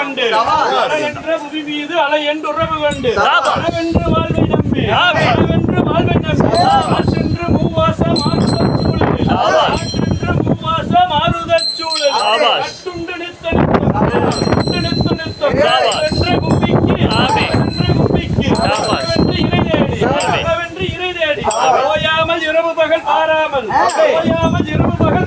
கொண்டு என்ற புவி மீது அலை என்று உறவு கொண்டு அளவென்று வாழ்வை நம்பி அளவென்று வாழ்வை நம்பி ஆற்றென்று மூவாச மாறுதற் சூழலில் ஆற்றென்று மூவாச மாறுதற் சூழலில் கட்டுண்டு நித்த நித்தம் என்ற கும்பிக்கு அளவென்று இறை தேடி ஓயாமல் இரவு பகல் பாராமல் இருப்பது